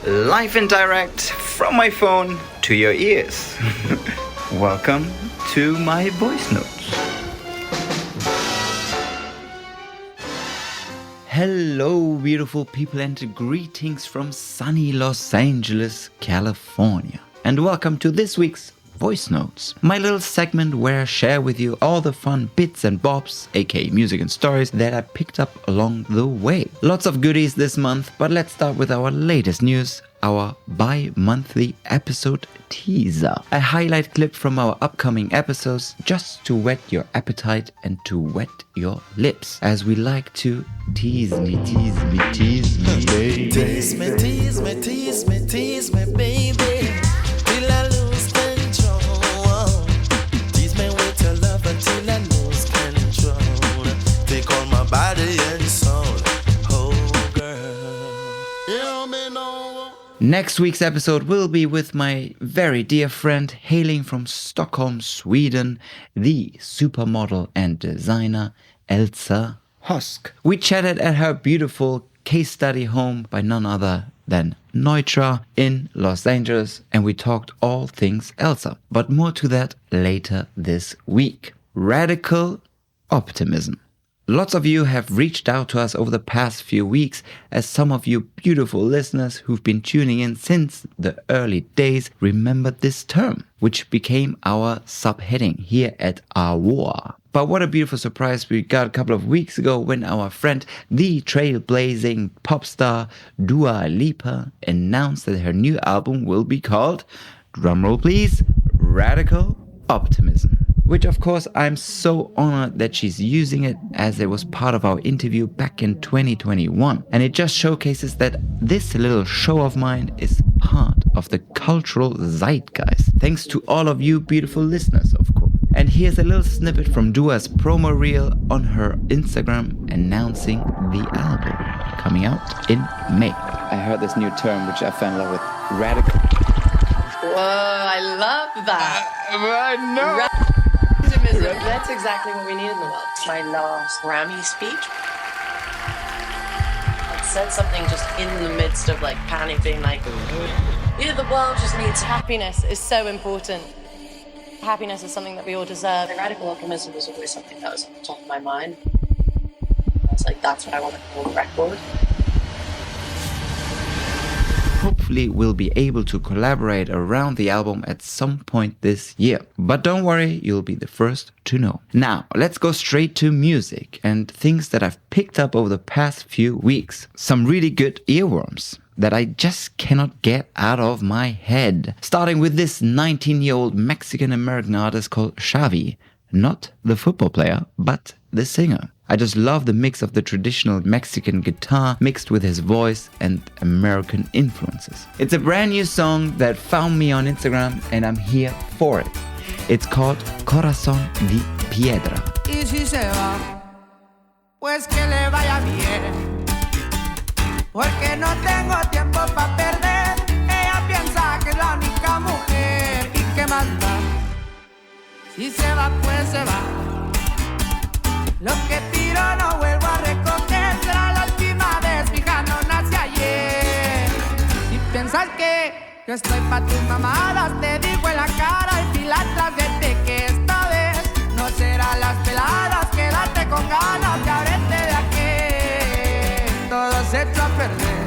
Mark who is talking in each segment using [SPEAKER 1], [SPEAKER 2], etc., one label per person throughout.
[SPEAKER 1] live and direct from my phone to your ears. Welcome to my voice notes. Hello, beautiful people, and greetings from sunny Los Angeles, California. And welcome to this week's Voice Notes, my little segment where I share with you all the fun bits and bobs, aka music and stories, that I picked up along the way. Lots of goodies this month, but let's start with our latest news, our bi-monthly episode teaser. A highlight clip from our upcoming episodes just to whet your appetite and to wet your lips, as we like to tease me, baby.
[SPEAKER 2] Tease me, baby, till I lose control. Tease me with your love until I lose control. Take all my body and soul, oh girl. You me know.
[SPEAKER 1] Next week's episode will be with my very dear friend hailing from Stockholm, Sweden, the supermodel and designer Elsa Hosk. We chatted at her beautiful case study home by none other than Neutra in Los Angeles, and we talked all things Elsa. But more to that later this week. Radical optimism. Lots of you have reached out to us over the past few weeks, as some of you beautiful listeners who've been tuning in since the early days remembered this term, which became our subheading here at Our. But what a beautiful surprise we got a couple of weeks ago when our friend, the trailblazing pop star Dua Lipa, announced that her new album will be called, drumroll please, Radical Optimism. Which of course I'm so honored that she's using it, as it was part of our interview back in 2021. And it just showcases that this little show of mine is part of the cultural zeitgeist. Thanks to all of you beautiful listeners, of course. And here's a little snippet from Dua's promo reel on her Instagram announcing the album coming out in May. I heard this new term which I fell in love with, radical.
[SPEAKER 3] Whoa, I love that.
[SPEAKER 1] I know.
[SPEAKER 3] That's exactly what we need in the world. My last Grammy speech, it said something just in the midst of like panic, being like, yeah, the world just needs happiness is so important. Happiness is something that we all deserve. And radical optimism was always something that was on the top of my mind. I was like, that's what I want to call the record.
[SPEAKER 1] Hopefully we'll be able to collaborate around the album at some point this year. But don't worry, you'll be the first to know. Now, let's go straight to music and things that I've picked up over the past few weeks. Some really good earworms that I just cannot get out of my head. Starting with this 19-year-old Mexican-American artist called Xavi. Not the football player, but the singer. I just love the mix of the traditional Mexican guitar mixed with his voice and American influences. It's a brand new song that found me on Instagram and I'm here for it. It's called Corazón de Piedra.
[SPEAKER 4] Y si se va, pues que le vaya bien, porque no tengo tiempo pa' perder. Ella piensa que es la única mujer y que más da. Si se va, pues se va. Lo que tiro no vuelvo a recoger, será la última vez, mi hija no nace ayer. Si piensas que yo estoy pa' tus mamadas, te digo en la cara y pilatras, vete que esta vez no serán las peladas, quédate con ganas de ábrete de aquí, todo se echó a perder.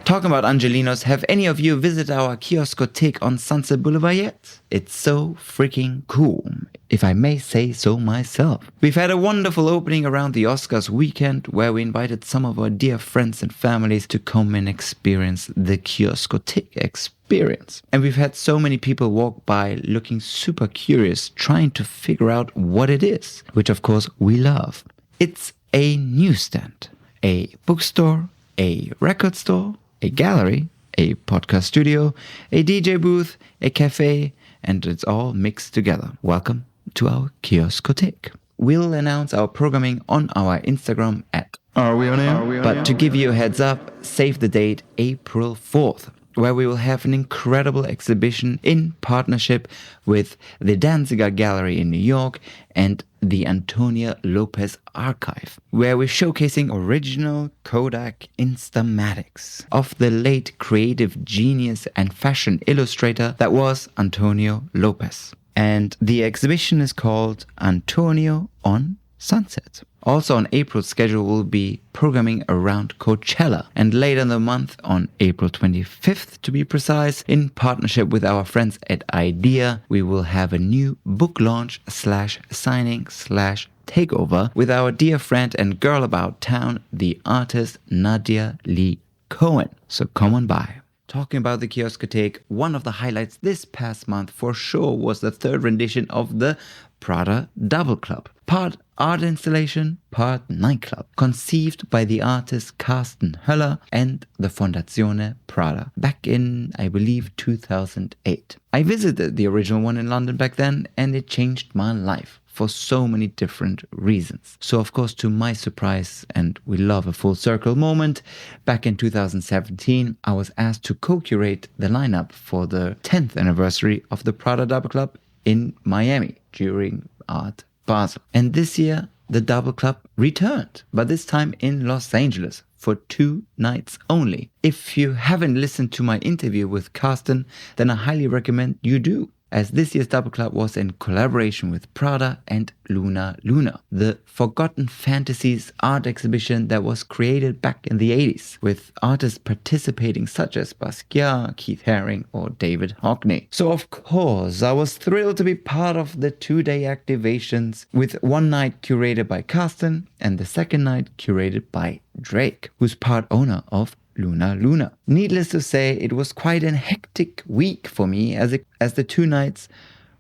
[SPEAKER 1] Talking about Angelinos, have any of you visited our Kioscotheque on Sunset Boulevard yet? It's so freaking cool, if I may say so myself. We've had a wonderful opening around the Oscars weekend where we invited some of our dear friends and families to come and experience the Kioscotheque experience. And we've had so many people walk by looking super curious, trying to figure out what it is, which of course we love. It's a newsstand, a bookstore, a record store, a gallery, a podcast studio, a DJ booth, a cafe, and it's all mixed together. Welcome to our Kioscotheque. We'll announce our programming on our Instagram at Are We On Air? But to give you a heads up, save the date April 4th, where we will have an incredible exhibition in partnership with the Danziger Gallery in New York and the Antonio Lopez Archive, where we're showcasing original Kodak Instamatics of the late creative genius and fashion illustrator that was Antonio Lopez. And the exhibition is called Antonio on Sunset. Also on April's schedule will be programming around Coachella, and later in the month, on April 25th to be precise, in partnership with our friends at IDEA, we will have a new book launch / signing / takeover with our dear friend and girl about town, the artist Nadia Lee Cohen. So come on by. Talking about the Kioskothek, one of the highlights this past month for sure was the third rendition of the Prada Double Club. Part art installation, part nightclub. Conceived by the artist Carsten Höller and the Fondazione Prada back in, I believe, 2008. I visited the original one in London back then, and it changed my life for so many different reasons. So of course, to my surprise, and we love a full circle moment, back in 2017, I was asked to co-curate the lineup for the 10th anniversary of the Prada Double Club in Miami during Art Basel. And this year, the Double Club returned, but this time in Los Angeles for 2 nights only. If you haven't listened to my interview with Carsten, then I highly recommend you do, as this year's Double Club was in collaboration with Prada and Luna Luna, the Forgotten Fantasies art exhibition that was created back in the 80s, with artists participating such as Basquiat, Keith Haring or David Hockney. So of course, I was thrilled to be part of the 2-day activations, with one night curated by Carsten and the second night curated by Drake, who's part owner of Luna Luna. Needless to say, it was quite a hectic week for me as the 2 nights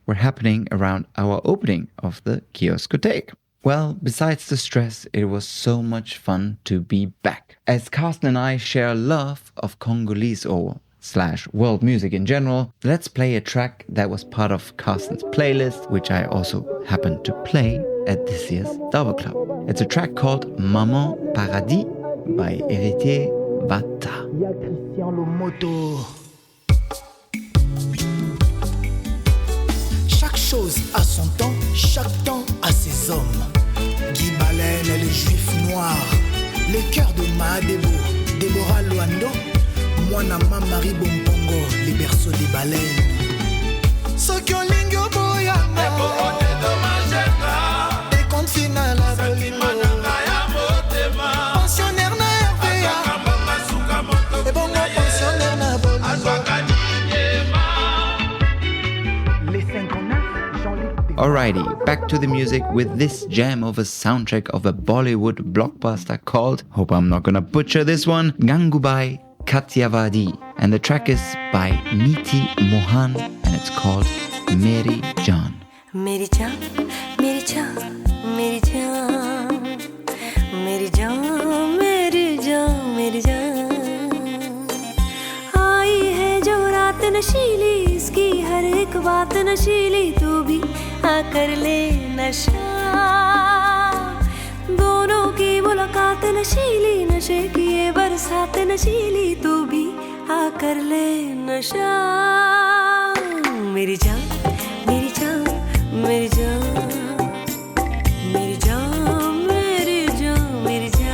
[SPEAKER 1] were happening around our opening of the Kioskothek. Well, besides the stress, it was so much fun to be back. As Carsten and I share love of Congolese or / world music in general, let's play a track that was part of Carsten's playlist, which I also happened to play at this year's Double Club. It's a track called Maman Paradis by Héritier Vata.
[SPEAKER 5] Il y a Christian Lomoto. Chaque chose a son temps, chaque temps a ses hommes. Guy Baleine et les juifs noirs, les cœurs de Mahadebo, Déborah Luando, Mwanama Marie Bompongo, les berceaux des baleines. Ceux qui ont lingyo boyanga, et compte final à Bolimo.
[SPEAKER 1] Alrighty, back to the music with this gem of a soundtrack of a Bollywood blockbuster called, hope I'm not gonna butcher this one, Gangubai Katyavadi. And the track is by Niti Mohan and it's called Meri Jaan.
[SPEAKER 6] Meri Jaan, Meri Jaan, Meri Jaan, Meri Jaan, Meri Jaan, Meri Jaan. आई है जो रात नशीली, इसकी हर एक बात नशीली, तू भी कर ले नशा, दोनों की मुलाकात नशीली, नशे की ये बरसात नशीली, तू भी कर ले नशा. मेरी जान, मेरी जान, मेरी जान, मेरी जान, मेरी जान, मेरी जान.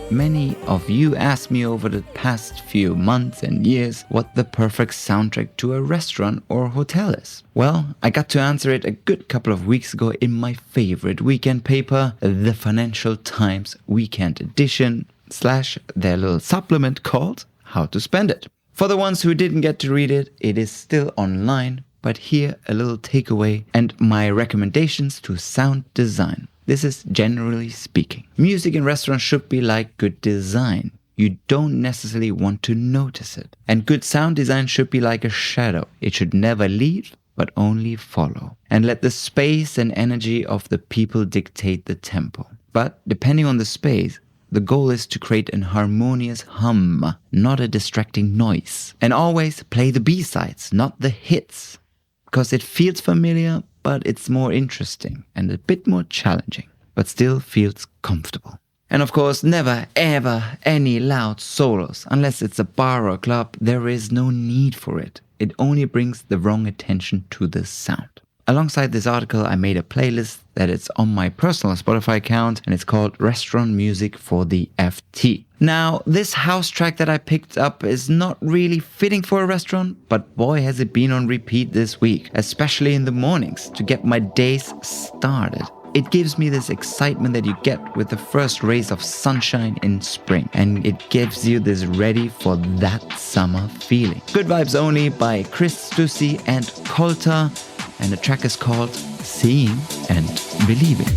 [SPEAKER 1] Many of you asked me over the past few months and years what the perfect soundtrack to a restaurant or hotel is. Well, I got to answer it a good couple of weeks ago in my favorite weekend paper, the Financial Times Weekend Edition / their little supplement called How to Spend It. For the ones who didn't get to read it, it is still online, but here a little takeaway and my recommendations to sound design. This is generally speaking. Music in restaurants should be like good design. You don't necessarily want to notice it. And good sound design should be like a shadow. It should never lead, but only follow. And let the space and energy of the people dictate the tempo. But depending on the space, the goal is to create an harmonious hum, not a distracting noise. And always play the B-sides, not the hits. Because it feels familiar, but it's more interesting and a bit more challenging, but still feels comfortable. And of course, never ever any loud solos. Unless it's a bar or club, there is no need for it. It only brings the wrong attention to the sound. Alongside this article, I made a playlist that is on my personal Spotify account, and it's called Restaurant Music for the FT. Now, this house track that I picked up is not really fitting for a restaurant, but boy has it been on repeat this week, especially in the mornings to get my days started. It gives me this excitement that you get with the first rays of sunshine in spring, and it gives you this ready for that summer feeling. Good Vibes Only by Chris Stussy and Colter, and the track is called Seeing and Believing.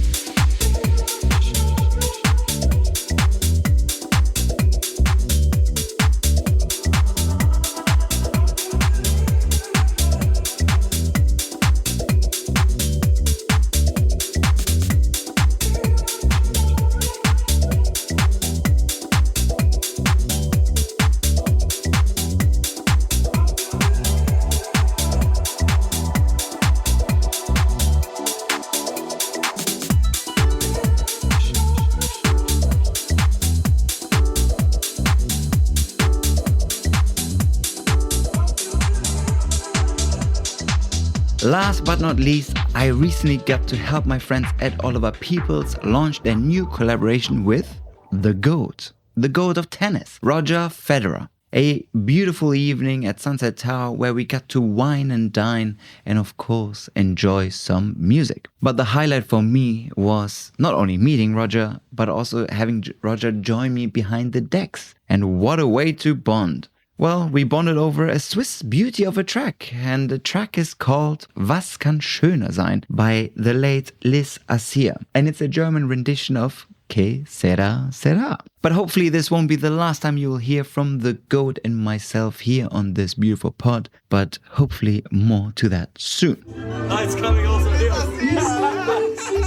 [SPEAKER 1] Last but not least, I recently got to help my friends at Oliver Peoples launch their new collaboration with the GOAT of tennis, Roger Federer. A beautiful evening at Sunset Tower where we got to wine and dine and of course enjoy some music. But the highlight for me was not only meeting Roger, but also having Roger join me behind the decks. And what a way to bond. Well, we bonded over a Swiss beauty of a track, and the track is called Was kann schöner sein by the late Liz Assia, and it's a German rendition of Que sera sera. But hopefully this won't be the last time you will hear from the GOAT and myself here on this beautiful pod, but hopefully more to that soon.
[SPEAKER 7] It's coming also here.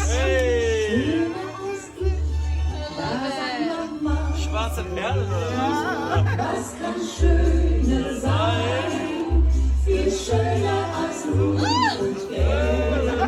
[SPEAKER 7] Hey! Schwarze Perle.
[SPEAKER 8] Was kann schöner sein, viel schöner als Ruhm und Geld.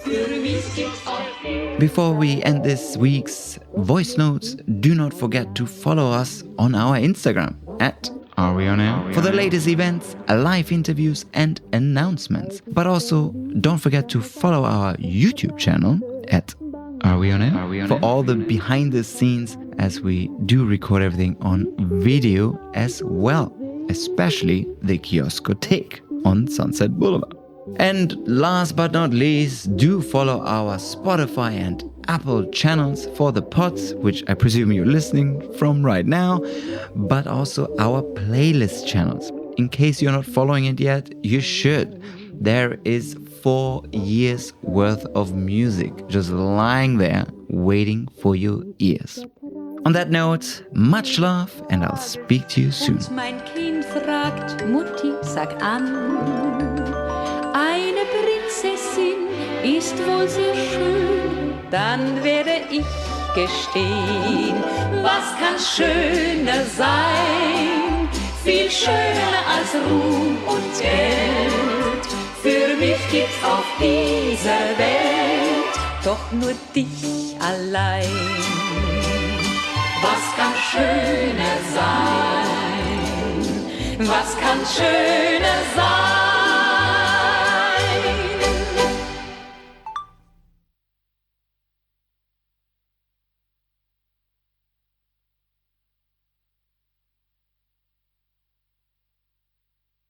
[SPEAKER 8] Für mich gibt's auch.
[SPEAKER 1] Before we end this week's voice notes, do not forget to follow us on our Instagram at Are We On Air for the latest events, live interviews and announcements. But also don't forget to follow our YouTube channel at Are We On Air for all the behind the scenes, as we do record everything on video as well, especially the Kioskothek on Sunset Boulevard. And last but not least, do follow our Spotify and Apple channels for the pods, which I presume you're listening from right now, but also our playlist channels. In case you're not following it yet, you should. There is 4 years worth of music just lying there waiting for your ears. On that note, much love and I'll speak to you soon.
[SPEAKER 6] Mein Kind fragt, Mutti, sag an, eine Prinzessin ist wohl sehr schön, dann werde ich gestehen, was kann schöner sein, viel schöner als Ruhm und Geld. Für mich gibt's auf dieser Welt doch nur dich allein. Was kann schöner sein? Was kann schöner sein?